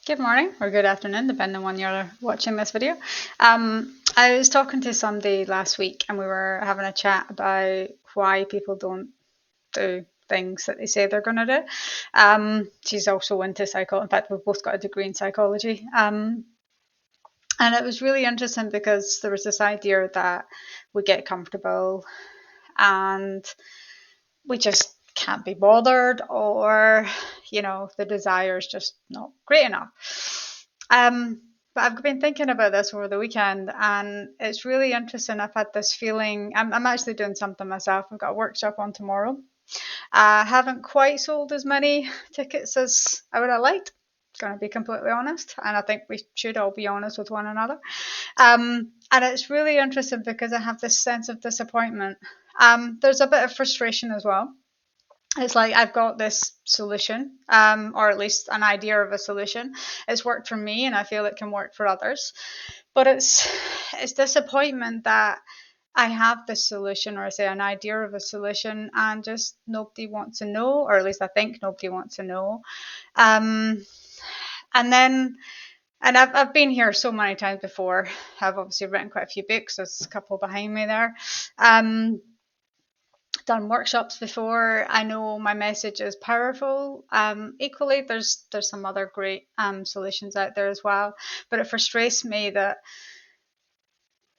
Good morning or good afternoon, depending on when you're watching this video. I was talking to somebody last week and we were having a chat about why people don't do things that they say they're going to do. She's also into psychology. In fact, we've both got a degree in psychology. And it was really interesting because there was this idea that we get comfortable and we just can't be bothered, or the desire is just not great enough. But I've been thinking about this over the weekend, and it's really interesting. I've had this feeling. I'm actually doing something myself. I've got a workshop on tomorrow. I haven't quite sold as many tickets as I would have liked, going to be completely honest, and I think we should all be honest with one another. And it's really interesting because I have this sense of disappointment. There's a bit of frustration as well. It's like I've got this solution, or at least an idea of a solution. It's worked for me, and I feel it can work for others. But it's disappointment that I have this solution, or I say an idea of a solution, and just nobody wants to know, or at least I think nobody wants to know. Um, and then, and I've been here so many times before. I've obviously written quite a few books. There's a couple behind me there. Done workshops before. I know my message is powerful. Equally, there's some other great solutions out there as well. But it frustrates me that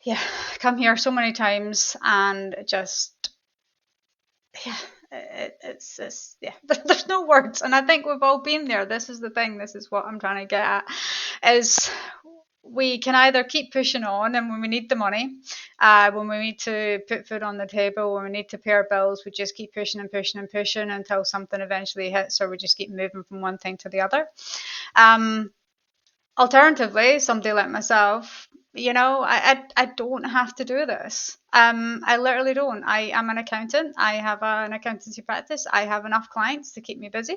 yeah, I come here so many times and just yeah, it's yeah. There's no words, and I think we've all been there. This is the thing. This is what I'm trying to get at. Is we can either keep pushing on, and when we need the money, when we need to put food on the table, when we need to pay our bills, we just keep pushing and pushing and pushing until something eventually hits, or we just keep moving from one thing to the other. Um, Alternatively, somebody like myself, I don't have to do this. I literally don't. I am an accountant. I have an accountancy practice. I have enough clients to keep me busy.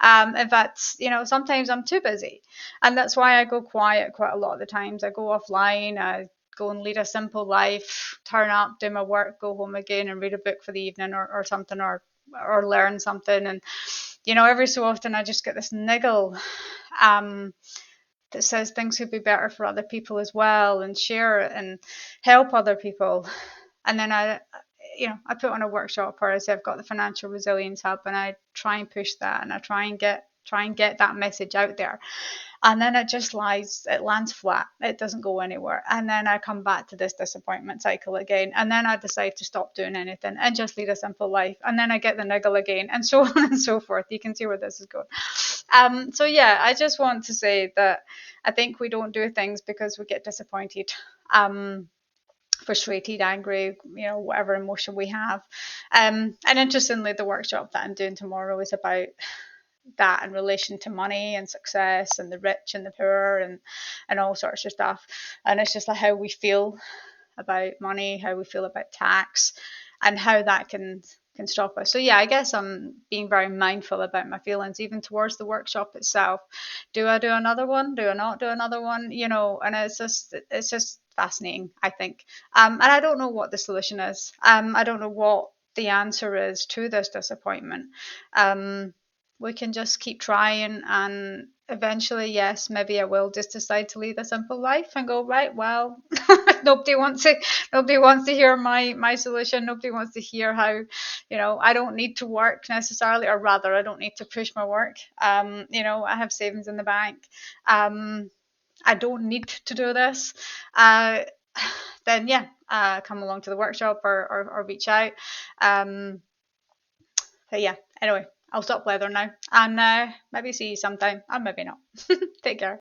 In fact, sometimes I'm too busy, and that's why I go quiet quite a lot of the times. I go offline. I go and lead a simple life. Turn up, do my work, go home again, and read a book for the evening or something, or learn something. And every so often I just get this niggle. Um, that says things could be better for other people as well, and share it and help other people. And then I put on a workshop, or I say I've got the Financial Resilience Hub, and I try and push that, and I try and get that message out there. And then it lands flat. It doesn't go anywhere. And then I come back to this disappointment cycle again. And then I decide to stop doing anything and just lead a simple life. And then I get the niggle again, and so on and so forth. You can see where this is going. So yeah, I just want to say that I think we don't do things because we get disappointed. Frustrated, angry, whatever emotion we have. And interestingly, the workshop that I'm doing tomorrow is about that in relation to money and success and the rich and the poor and all sorts of stuff. And it's just like how we feel about money, how we feel about tax, and how that can stop us. So yeah, I guess I'm being very mindful about my feelings, even towards the workshop itself. Do I do another one? Do I not do another one? And it's just fascinating, I think. And I don't know what the solution is. I don't know what the answer is to this disappointment. Um, we can just keep trying, and eventually, yes, maybe I will just decide to lead a simple life and go, right, well, nobody wants to nobody wants to hear my solution. Nobody wants to hear how, I don't need to work necessarily, or rather I don't need to push my work. I have savings in the bank. I don't need to do this. uh, then yeah, come along to the workshop, or reach out. um, but yeah, anyway, I'll stop weather now, and maybe see you sometime, and maybe not. Take care.